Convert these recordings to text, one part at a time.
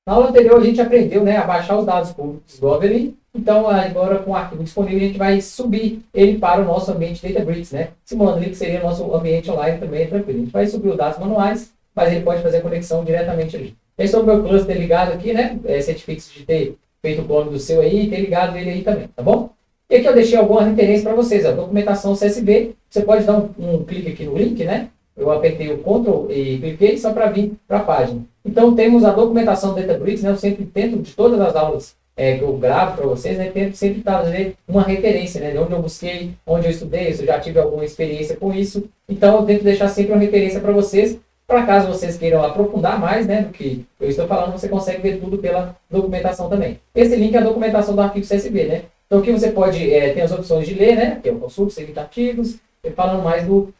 Na aula anterior, a gente aprendeu, né, a baixar os dados por Discovery. Então, agora, com o arquivo disponível, a gente vai subir ele para o nosso ambiente Databricks, né? Simulando ali que seria o nosso ambiente online também, tranquilo. A gente vai subir os dados manuais, mas ele pode fazer a conexão diretamente ali. Esse é o meu cluster ligado aqui, né? Certifique-se de ter feito o clone do seu aí e ter ligado ele aí também, tá bom? E aqui eu deixei alguma referência para vocês, ó, documentação CSV. Você pode dar um clique aqui no link, né? Eu apertei o Ctrl e cliquei só para vir para a página. Então, temos a documentação do Databricks, né? Eu sempre tento, de todas as aulas que eu gravo para vocês, né? Tento sempre trazer uma referência, né? De onde eu busquei, onde eu estudei, se eu já tive alguma experiência com isso. Então, eu tento deixar sempre uma referência para vocês, para caso vocês queiram aprofundar mais, né? Do que eu estou falando, você consegue ver tudo pela documentação também. Esse link é a documentação do arquivo CSV, né? Então, aqui você pode ter as opções de ler, né? Que é o consulta, seguir artigos, falando mais do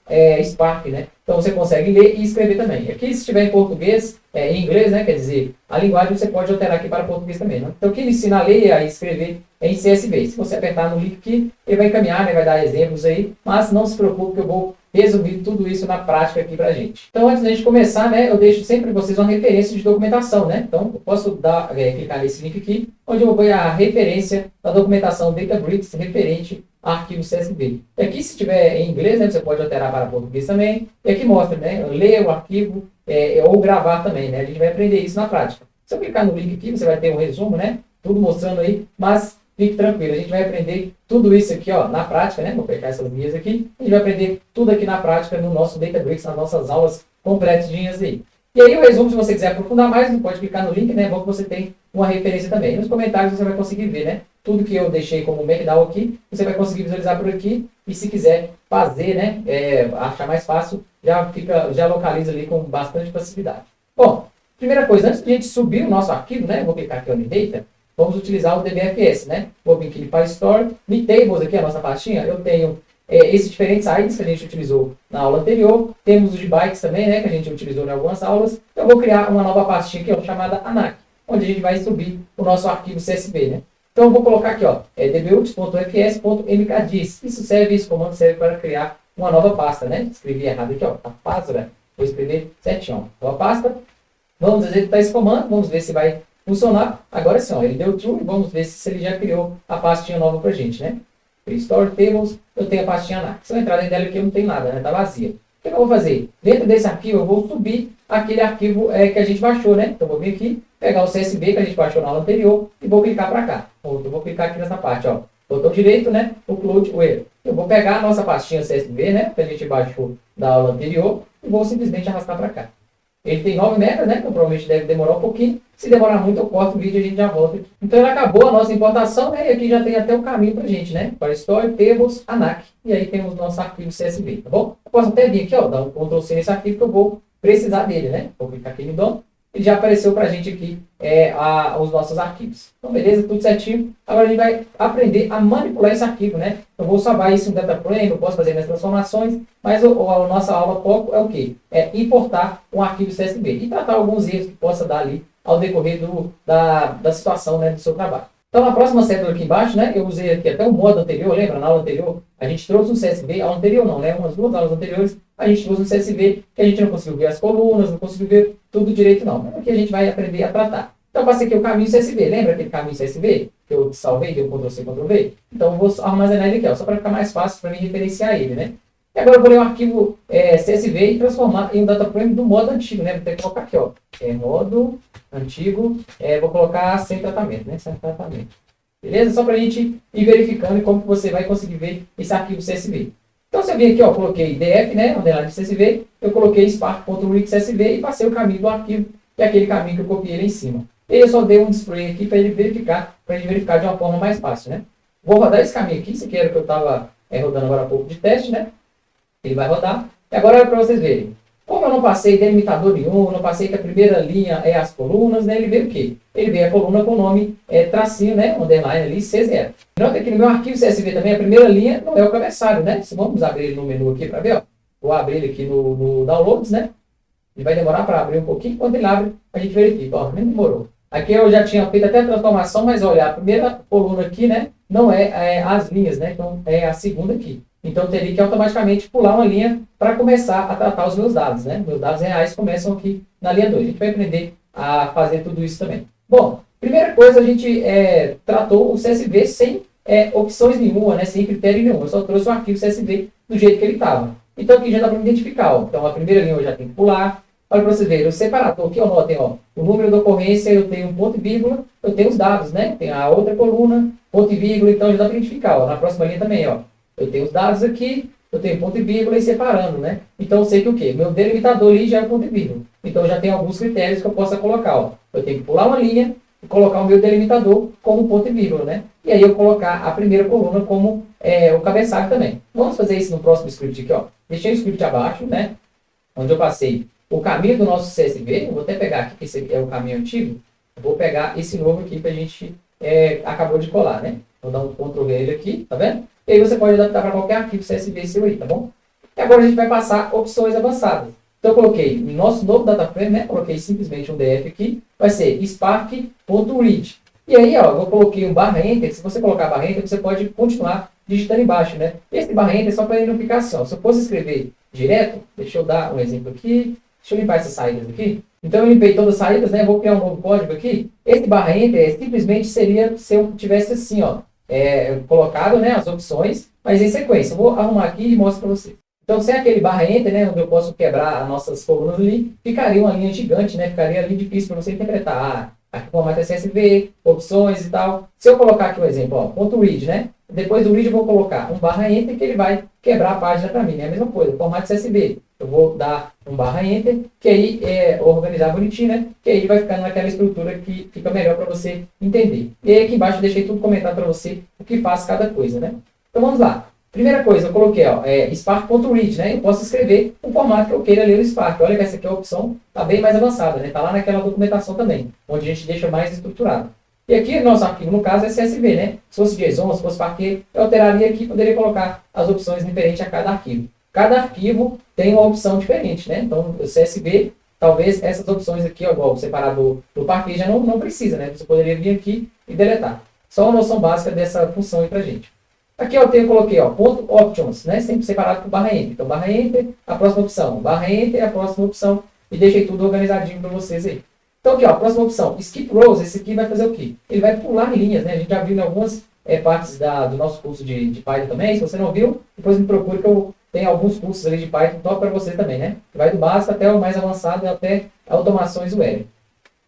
Spark, né? Então você consegue ler e escrever também. Aqui, se estiver em português, em inglês, né? Quer dizer, a linguagem você pode alterar aqui para português também, né? Então, quem ensina a ler e a escrever é em CSV. Se você apertar no link aqui, ele vai encaminhar, né? Vai dar exemplos aí, mas não se preocupe que eu vou resumir tudo isso na prática aqui pra gente. Então, antes da gente começar, né? Eu deixo sempre para vocês uma referência de documentação, né? Então, eu posso clicar nesse link aqui, onde eu vou ver a referência da documentação Databricks referente arquivo CSV. E aqui, se tiver em inglês, né, você pode alterar para português também. E aqui mostra, né, ler o arquivo ou gravar também, né? A gente vai aprender isso na prática. Se eu clicar no link aqui, você vai ter um resumo, né? Tudo mostrando aí, mas fique tranquilo, a gente vai aprender tudo isso aqui, ó, na prática, né? Vou pegar essas linhas aqui. A gente vai aprender tudo aqui na prática no nosso Databricks, nas nossas aulas completinhas aí. E aí o resumo, se você quiser aprofundar mais, você pode clicar no link, né? É bom que você tem uma referência também. E nos comentários você vai conseguir ver, né? Tudo que eu deixei como Markdown aqui, você vai conseguir visualizar por aqui. E se quiser fazer, né? Achar mais fácil, já localiza ali com bastante facilidade. Bom, primeira coisa, antes de a gente subir o nosso arquivo, né? Vou clicar aqui no Data. Vamos utilizar o DBFS, né? Vou vir aqui em File Store. No Tables aqui, a nossa pastinha, eu tenho esses diferentes items que a gente utilizou na aula anterior. Temos os de bytes também, né? Que a gente utilizou em algumas aulas. Eu vou criar uma nova pastinha aqui, ó, chamada ANAC, onde a gente vai subir o nosso arquivo CSV, né? Então, eu vou colocar aqui, ó, dbux.fs.mkdis. Esse comando serve para criar uma nova pasta, né? Escrevi errado aqui, ó, a pasta, vou escrever certinho, ó, nova pasta. Vamos executar esse comando, vamos ver se vai funcionar. Agora sim, ó, ele deu true, vamos ver se ele já criou a pastinha nova pra gente, né? Restore Tables, eu tenho a pastinha ANAC. Se eu entrar dentro dela aqui, eu não tenho nada, né? Tá vazia. O que eu vou fazer? Dentro desse arquivo, eu vou subir aquele arquivo que a gente baixou, né? Então, eu vou vir aqui, pegar o CSV que a gente baixou na aula anterior e vou clicar para cá. Eu vou clicar aqui nessa parte, ó. Botão direito, né? Upload Where. Eu vou pegar a nossa pastinha CSV, né? Que a gente baixou da aula anterior e vou simplesmente arrastar para cá. Ele tem 9 megas, né? Então provavelmente deve demorar um pouquinho. Se demorar muito, eu corto o vídeo e a gente já volta aqui. Então, ele acabou a nossa importação, né? E aqui já tem até o caminho pra gente, né? Para Store, Tables, ANAC. E aí temos o nosso arquivo CSV, tá bom? Eu posso até vir aqui, ó, dar um Ctrl C nesse arquivo que eu vou precisar dele, né? Vou clicar aqui no DOM. Ele já apareceu pra gente aqui os nossos arquivos. Então, beleza, tudo certinho. Agora a gente vai aprender a manipular esse arquivo, né? Eu vou salvar isso em data frame, eu posso fazer minhas transformações, mas a nossa aula foco é o quê? É importar um arquivo CSV e tratar alguns erros que possa dar ali ao decorrer da situação, né, do seu trabalho. Então, na próxima célula aqui embaixo, né, eu usei aqui até o modo anterior, lembra? Na aula anterior, a gente trouxe um CSV, a aula anterior não, né? Umas 2 aulas anteriores, a gente trouxe um CSV que a gente não conseguiu ver as colunas, não conseguiu ver tudo direito, não. Mas aqui a gente vai aprender a tratar. Então, eu passei aqui o caminho CSV. Lembra aquele caminho CSV que eu salvei, dei um Ctrl+C, Ctrl+V? Então, eu vou armazenar ele aqui, ó, só para ficar mais fácil para mim referenciar ele, né? E agora eu vou ler o arquivo CSV e transformar em um data frame do modo antigo, né? Vou ter que colocar aqui, ó. Modo antigo, vou colocar sem tratamento, né? Sem tratamento. Beleza? Só para a gente ir verificando como que você vai conseguir ver esse arquivo CSV. Então, você vê aqui, ó, coloquei df, né? Underline CSV, eu coloquei spark.read.csv e passei o caminho do arquivo, que é aquele caminho que eu copiei lá em cima. E eu só dei um display aqui para ele verificar, para a gente verificar de uma forma mais fácil, né? Vou rodar esse caminho aqui, isso aqui era o que eu estava rodando agora há pouco de teste, né? Ele vai rodar. E agora é para vocês verem. Como eu não passei delimitador nenhum, não passei que a primeira linha é as colunas, né? Ele veio o quê? Ele veio a coluna com o nome tracinho, né? Underline ali, C0. Nota que no meu arquivo CSV também, a primeira linha não é o cabeçalho, né? Vamos abrir ele no menu aqui para ver, ó. Vou abrir ele aqui no Downloads, né? Ele vai demorar para abrir um pouquinho. Quando ele abre, a gente verifica. Ó, nem demorou. Aqui eu já tinha feito até a transformação, mas olha, a primeira coluna aqui, né? Não é as linhas, né? Então é a segunda aqui. Então, eu teria que automaticamente pular uma linha para começar a tratar os meus dados, né? Meus dados reais começam aqui na linha 2. A gente vai aprender a fazer tudo isso também. Bom, primeira coisa, a gente tratou o CSV sem opções nenhuma, né? Sem critério nenhum. Eu só trouxe o arquivo CSV do jeito que ele estava. Então aqui já dá para identificar. Ó. Então a primeira linha eu já tenho que pular. Olha para você ver, o separador aqui, ó, notem, ó, o número da ocorrência, eu tenho um ponto e vírgula, eu tenho os dados, né? Tem a outra coluna, ponto e vírgula, então já dá para identificar. Ó. Na próxima linha também, ó, eu tenho os dados aqui, eu tenho ponto e vírgula e separando, né? Então eu sei que o quê? Meu delimitador ali já é o ponto e vírgula. Então eu já tenho alguns critérios que eu possa colocar, ó. Eu tenho que pular uma linha e colocar o meu delimitador como ponto e vírgula, né? E aí eu colocar a primeira coluna como o cabeçalho também. Vamos fazer isso no próximo script aqui, ó. Deixei o script abaixo, né? Onde eu passei o caminho do nosso CSV. Eu vou até pegar aqui, que esse aqui é o caminho antigo. Eu vou pegar esse novo aqui que a gente acabou de colar, né? Vou dar um Ctrl V aqui, tá vendo? E aí você pode adaptar para qualquer arquivo CSV seu aí, tá bom? E agora a gente vai passar opções avançadas. Então eu coloquei no nosso novo data frame, né? Coloquei simplesmente um DF aqui. Vai ser spark.read. E aí, ó, eu coloquei um barra enter. Se você colocar barra enter, você pode continuar digitando embaixo, né? Esse barra enter é só para ele não ficar assim, ó. Se eu fosse escrever direto, deixa eu dar um exemplo aqui. Deixa eu limpar essas saídas aqui. Então eu limpei todas as saídas, né? Vou criar um novo código aqui. Esse barra enter simplesmente seria se eu tivesse assim, ó, colocado, né, as opções, mas em sequência. Eu vou arrumar aqui e mostro para você. Então, sem aquele barra enter, né, onde eu posso quebrar as nossas colunas ali, ficaria uma linha gigante, né? Ficaria ali difícil para você interpretar. Aqui formato CSV, opções e tal. Se eu colocar aqui um exemplo, ó, ponto .read, né? Depois do read eu vou colocar um barra enter que ele vai quebrar a página para mim, né? A mesma coisa, formato CSV. Eu vou dar um barra enter, que aí organizar bonitinho, né? Que aí vai ficar naquela estrutura que fica melhor para você entender. E aí aqui embaixo eu deixei tudo comentado para você o que faz cada coisa, né? Então vamos lá. Primeira coisa, eu coloquei ó, spark.read, né? Eu posso escrever o formato que eu queira ler no Spark. Olha que essa aqui é a opção, está bem mais avançada, né? Está lá naquela documentação também, onde a gente deixa mais estruturado. E aqui, nosso arquivo, no caso, é CSV, né? Se fosse JSON, se fosse Parquet, eu alteraria aqui e poderia colocar as opções referentes a cada arquivo. Cada arquivo tem uma opção diferente, né? Então, o CSV, talvez essas opções aqui, ó, igual o separador do Parquet, já não precisa, né? Você poderia vir aqui e deletar. Só uma noção básica dessa função aí pra gente. Aqui eu coloquei, ó, ponto options, né? Sempre separado por barra enter. Então, barra enter, a próxima opção. Barra enter, a próxima opção. E deixei tudo organizadinho para vocês aí. Então, aqui, ó, a próxima opção. Skip rows, esse aqui vai fazer o quê? Ele vai pular linhas, né? A gente já viu em algumas partes do nosso curso de Python também. Se você não viu, depois me procure que eu tenho alguns cursos ali de Python top para você também, né? Que vai do básico até o mais avançado, até automações web.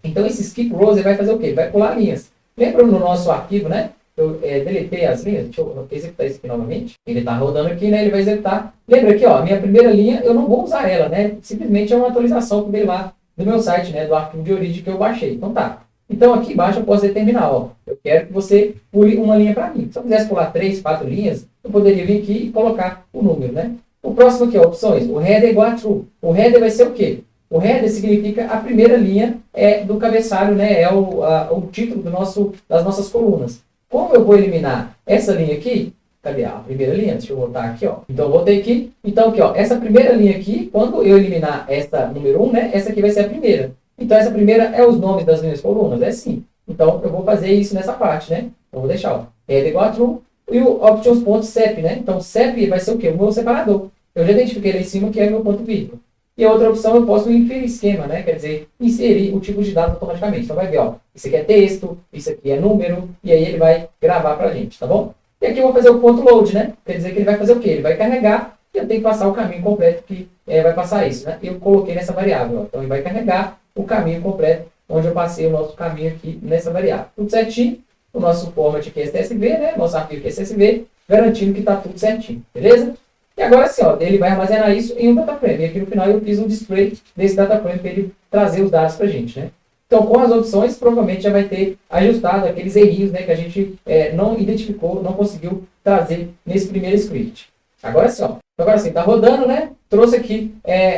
Então, esse skip rows, ele vai fazer o quê? Ele vai pular linhas. Lembra no nosso arquivo, né? Eu deletei as linhas, deixa eu executar isso aqui novamente. Ele está rodando aqui, né? Ele vai executar. Lembra aqui, ó, minha primeira linha, eu não vou usar ela, né? Simplesmente é uma atualização que veio lá do meu site, né? Do arquivo de origem que eu baixei. Então tá. Então aqui embaixo eu posso determinar, ó, eu quero que você pule uma linha para mim. Se eu quisesse pular 3, 4 linhas, eu poderia vir aqui e colocar o número, né? O próximo aqui, ó, opções. O header é igual a true. O header vai ser o quê? O header significa a primeira linha do cabeçalho, né? É o título das nossas colunas. Como eu vou eliminar essa linha aqui? Cadê a primeira linha? Deixa eu voltar aqui, ó. Então, eu voltei aqui. Então, aqui, ó. Essa primeira linha aqui, quando eu eliminar essa número 1, né? Essa aqui vai ser a primeira. Então, essa primeira é os nomes das minhas colunas. É assim. Então, eu vou fazer isso nessa parte, né? Eu vou deixar, ó. Header igual a true. E o options.sep, né? Então, sep vai ser o quê? O meu separador. Eu já identifiquei lá em cima que é meu ponto vírgula. E a outra opção eu posso inferir esquema, né? Quer dizer, inserir o tipo de dados automaticamente. Então vai ver, ó, isso aqui é texto, isso aqui é número, e aí ele vai gravar pra gente, tá bom? E aqui eu vou fazer o ponto load, né? Quer dizer que ele vai fazer o quê? Ele vai carregar e eu tenho que passar o caminho completo que vai passar isso, né? Eu coloquei nessa variável, ó. Então ele vai carregar o caminho completo, onde eu passei o nosso caminho aqui nessa variável. Tudo certinho. O nosso format aqui é CSV, né? Nosso arquivo aqui é CSV, garantindo que tá tudo certinho, beleza? E agora assim, ó, ele vai armazenar isso em um data frame. E aqui no final eu fiz um display desse data frame para ele trazer os dados para a gente, né? Então, com as opções, provavelmente já vai ter ajustado aqueles errinhos, né, que a gente não identificou, não conseguiu trazer nesse primeiro script. Agora sim, ó. Agora sim, tá rodando, né? Trouxe aqui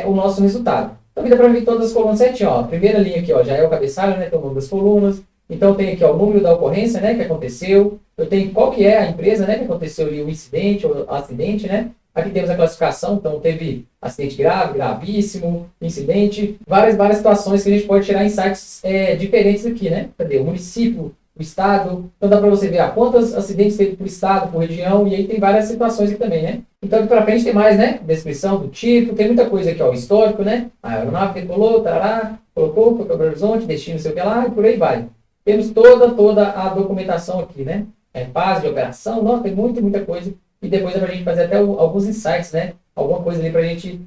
o nosso resultado. Então, aqui dá para ver todas as colunas certinho, ó. A primeira linha aqui, ó, já é o cabeçalho, né? Tem o nome das colunas. Então, tem aqui, ó, o número da ocorrência, né, que aconteceu. Eu tenho qual que é a empresa, né, que aconteceu ali o incidente ou o acidente, né? Aqui temos a classificação, então teve acidente grave, gravíssimo, incidente, várias situações que a gente pode tirar insights diferentes aqui, né? Cadê? O município, o estado, então dá para você ver quantos acidentes teve por estado, por região, e aí tem várias situações aqui também, né? Então aqui para frente tem mais, né? Descrição do tipo, tem muita coisa aqui, ó, histórico, né? A aeronave decolou, tarará, colocou, foi para o horizonte, destino, não sei o que lá, e por aí vai. temos toda a documentação aqui, né? Base de operação, não, tem muita coisa. E depois é para a gente fazer até alguns insights, né? Alguma coisa ali para a gente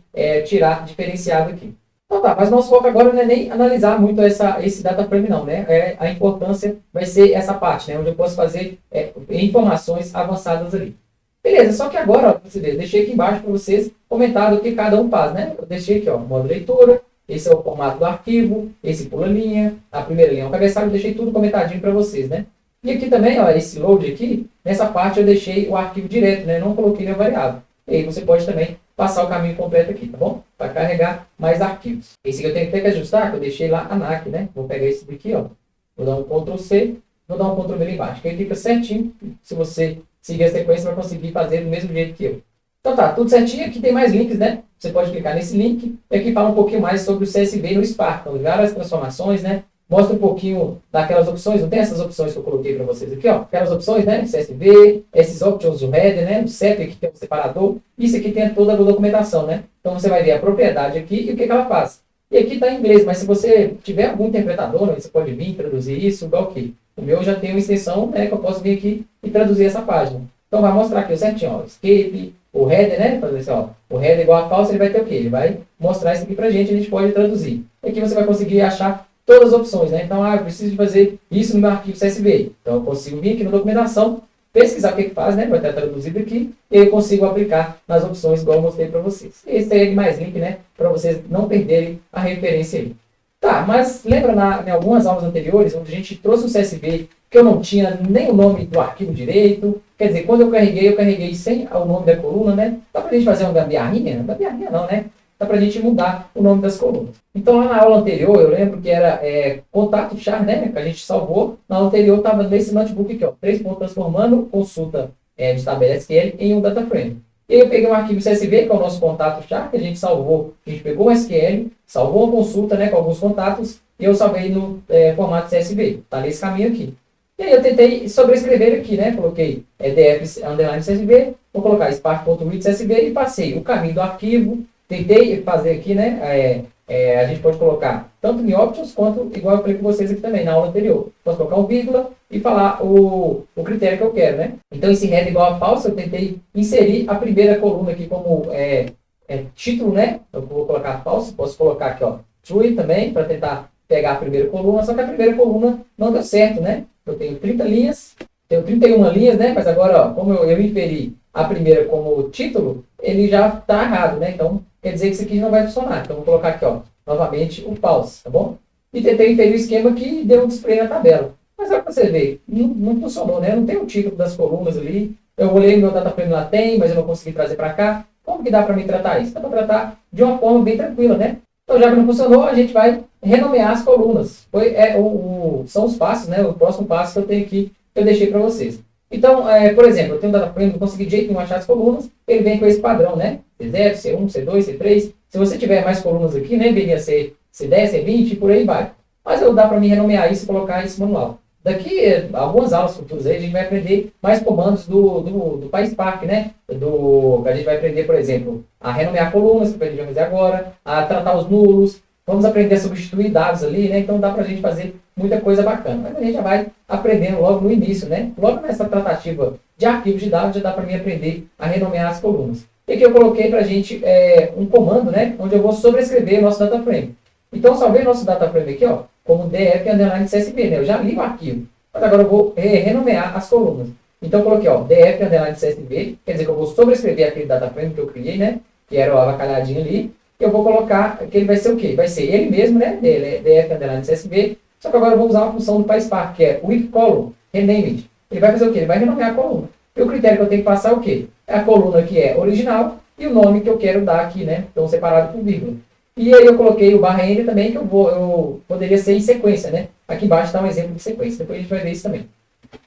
tirar diferenciado aqui. Então tá, mas nosso foco agora não é nem analisar muito esse data frame não, né? A importância vai ser essa parte, né? Onde eu posso fazer informações avançadas ali. Beleza, só que agora, ó, você vê, eu deixei aqui embaixo para vocês comentado o que cada um faz, né? Eu deixei aqui, ó, modo leitura, esse é o formato do arquivo, esse pula linha, a primeira linha é o cabeçalho, eu deixei tudo comentadinho para vocês, né? E aqui também, ó, esse load aqui, nessa parte eu deixei o arquivo direto, né? Não coloquei a variável. E aí você pode também passar o caminho completo aqui, tá bom? Para carregar mais arquivos. Esse aqui eu tenho que ter que ajustar, que eu deixei lá a NAC, né? Vou pegar esse daqui, ó. Vou dar um Ctrl C, vou dar um Ctrl V lá embaixo. Que aí fica certinho. Se você seguir a sequência, vai conseguir fazer do mesmo jeito que eu. Então tá, tudo certinho. Aqui tem mais links, né? Você pode clicar nesse link. E aqui fala um pouquinho mais sobre o CSV no Spark. Então, várias transformações, né? Mostra um pouquinho daquelas opções. Não tem essas opções que eu coloquei para vocês aqui, ó. Aquelas opções, né? CSV, esses options, o header, né? O CEP, aqui tem um separador. Isso aqui tem toda a documentação, né? Então você vai ver a propriedade aqui e o que ela faz. E aqui está em inglês, mas se você tiver algum interpretador, né, você pode vir traduzir isso, igual aqui. O meu já tem uma extensão, né? Que eu posso vir aqui e traduzir essa página. Então vai mostrar aqui certinho, ó. Escape, o header, né? Fazer assim, ó. O header igual a false, ele vai ter o quê? Ele vai mostrar isso aqui pra gente, a gente pode traduzir. E aqui você vai conseguir achar todas as opções, né? Então, eu preciso de fazer isso no meu arquivo CSV. Então, eu consigo vir aqui na documentação, pesquisar o que faz, né? Vai estar traduzido aqui, e aí eu consigo aplicar nas opções igual eu mostrei para vocês. Esse aí é mais link, né? Para vocês não perderem a referência aí. Tá, mas lembra em algumas aulas anteriores, onde a gente trouxe um CSV que eu não tinha nem o nome do arquivo direito. Quer dizer, quando eu carreguei sem o nome da coluna, né? Dá para a gente fazer uma gambiarrinha? Gambiarrinha não, né? Dá para a gente mudar o nome das colunas. Então, lá na aula anterior, eu lembro que era contato char, né? Que a gente salvou. Na aula anterior, estava nesse notebook aqui, ó. 3 pontos transformando consulta de tabela SQL em um data frame. E aí eu peguei um arquivo CSV, que é o nosso contato char, que a gente salvou. A gente pegou o SQL, salvou a consulta, né? Com alguns contatos, e eu salvei no formato CSV. Tá nesse caminho aqui. E aí eu tentei sobrescrever aqui, né? Coloquei df underline CSV, vou colocar spark.read CSV e passei o caminho do arquivo. Tentei fazer aqui, né? A gente pode colocar tanto em options quanto, igual eu falei com vocês aqui também, na aula anterior. Posso colocar um vírgula e falar o critério que eu quero, né? Então, esse header igual a false, eu tentei inserir a primeira coluna aqui como título, né? Eu vou colocar false, posso colocar aqui, ó, true também, para tentar pegar a primeira coluna, só que a primeira coluna não deu certo, né? Eu tenho 30 linhas, tenho 31 linhas, né? Mas agora, ó, como eu inferi a primeira como título, ele já está errado, né? Então, quer dizer que isso aqui não vai funcionar. Então, vou colocar aqui, ó, novamente, o false, tá bom? E tentei inferir o esquema que deu um display na tabela. Mas olha para você ver, não funcionou, né? Não tem o título das colunas ali. Eu olhei no meu data frame lá, tem, mas eu não consegui trazer para cá. Como que dá para mim tratar isso? Dá para tratar de uma forma bem tranquila, né? Então, já que não funcionou, a gente vai renomear as colunas. São os passos, né? O próximo passo que eu tenho aqui, que eu deixei para vocês. Então, por exemplo, eu tenho um data frame, não consegui de jeito nenhum achar as colunas, ele vem com esse padrão, né? C0, C1, C2, C3. Se você tiver mais colunas aqui, né? Deveria ser C10, C20 e por aí vai. Mas dá para mim renomear isso e colocar esse manual. Daqui, algumas aulas futuras aí, a gente vai aprender mais comandos do PySpark, né? A gente vai aprender, por exemplo, a renomear colunas, que a gente vai fazer agora, a tratar os nulos, vamos aprender a substituir dados ali, né? Então dá para a gente fazer muita coisa bacana. Mas a gente já vai aprendendo logo no início, né? Logo nessa tratativa de arquivos de dados, já dá para mim aprender a renomear as colunas. E aqui eu coloquei para a gente um comando, né? Onde eu vou sobrescrever o nosso data frame. Então, salvei o nosso data frame aqui, ó, como df underline CSV, né? Eu já li o arquivo. Mas agora eu vou renomear as colunas. Então, eu coloquei, ó, df underline CSV, quer dizer que eu vou sobrescrever aquele data frame que eu criei, né? Que era o avacalhadinho ali. E eu vou colocar que ele vai ser o quê? Vai ser ele mesmo, né? df underline CSV. Só que agora eu vou usar uma função do PySpark, que é with column, renamed. Ele vai fazer o quê? Ele vai renomear a coluna. E o critério que eu tenho que passar é o quê? É a coluna que é original e o nome que eu quero dar aqui, né? Então, separado por vírgula. E aí eu coloquei o barra N também, que eu poderia ser em sequência, né? Aqui embaixo está um exemplo de sequência. Depois a gente vai ver isso também.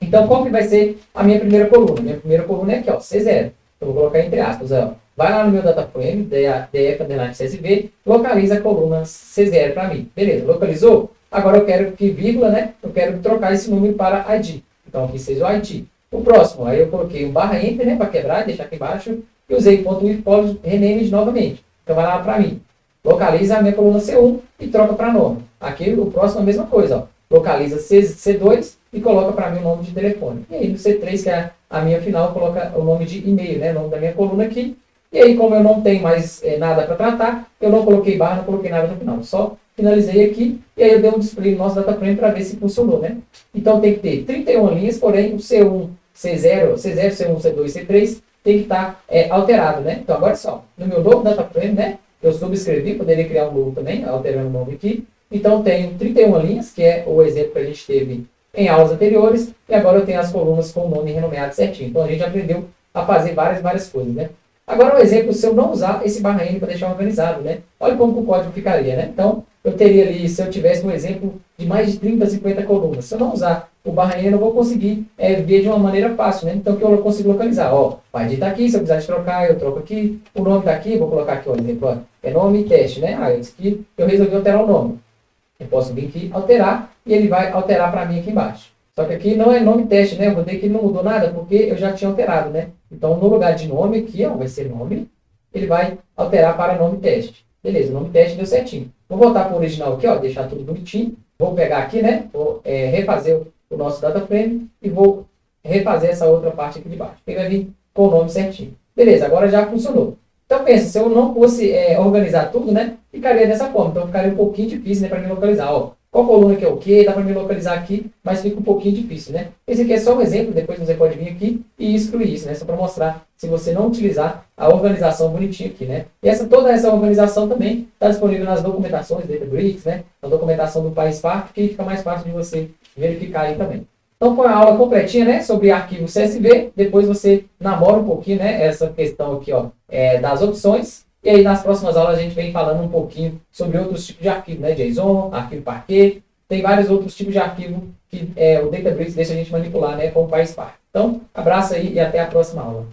Então, qual que vai ser a minha primeira coluna? Minha primeira coluna é aqui, ó, C0. Eu vou colocar entre aspas, ó. Vai lá no meu data frame, df underline CSV, localiza a coluna C0 para mim. Beleza, localizou? Agora eu quero que vírgula, né? Eu quero trocar esse número para ID. Então aqui seja o ID. O próximo, aí eu coloquei um barra enter, né? Para quebrar, deixar aqui embaixo. E usei ponto with policy renamed novamente. Então vai lá para mim. Localiza a minha coluna C1 e troca para nome. Aqui o próximo é a mesma coisa, ó. localiza C2 e coloca para mim o nome de telefone. E aí no C3, que é a minha final, coloca o nome de e-mail, né? O nome da minha coluna aqui. E aí, como eu não tenho mais nada para tratar, eu não coloquei barra, não coloquei nada no final. Só finalizei aqui e aí eu dei um display no nosso data frame para ver se funcionou, né? Então tem que ter 31 linhas, porém o C1, C0, C1, C2, C3 tem que estar alterado, né? Então agora só, no meu novo data frame, né? Eu subscrevi, poderia criar um novo também, alterando o nome aqui. Então tenho 31 linhas, que é o exemplo que a gente teve em aulas anteriores, e agora eu tenho as colunas com o nome renomeado certinho. Então a gente aprendeu a fazer várias coisas, né? Agora, um exemplo, se eu não usar esse barra N para deixar organizado, né? Olha como o código ficaria, né? Então, eu teria ali, se eu tivesse um exemplo de mais de 30, 50 colunas, se eu não usar o barra N, eu vou conseguir ver de uma maneira fácil, né? Então, que eu consigo localizar, ó, o ID está aqui, se eu precisar de trocar, eu troco aqui, o nome está aqui, vou colocar aqui, ó, exemplo, ó, é nome e teste, né? Ah, esse aqui, eu resolvi alterar o nome. Eu posso vir aqui, alterar, e ele vai alterar para mim aqui embaixo. Só que aqui não é nome teste, né? Eu vou ver que não mudou nada, porque eu já tinha alterado, né? Então, no lugar de nome aqui, ó, vai ser nome, ele vai alterar para nome teste. Beleza, o nome teste deu certinho. Vou voltar para o original aqui, ó, deixar tudo bonitinho. Vou pegar aqui, né? Vou refazer o nosso data frame e vou refazer essa outra parte aqui de baixo. Ele vai vir com o nome certinho. Beleza, agora já funcionou. Então, pensa, se eu não fosse organizar tudo, né? Ficaria dessa forma. Então, ficaria um pouquinho difícil, né, para me localizar. Ó, qual coluna que é o quê? Dá para me localizar aqui, mas fica um pouquinho difícil, né? Esse aqui é só um exemplo, depois você pode vir aqui e excluir isso, né? Só para mostrar se você não utilizar a organização bonitinha aqui, né? E toda essa organização também está disponível nas documentações Databricks, né? Na documentação do PySpark, que fica mais fácil de você verificar aí também. Então, foi uma aula completinha, né, sobre arquivo CSV. Depois você namora um pouquinho, né, essa questão aqui, ó, das opções. E aí, nas próximas aulas, a gente vem falando um pouquinho sobre outros tipos de arquivo, né, JSON, arquivo Parquet. Tem vários outros tipos de arquivo que o Databricks deixa a gente manipular, né, com o PySpark. Então, abraço aí e até a próxima aula.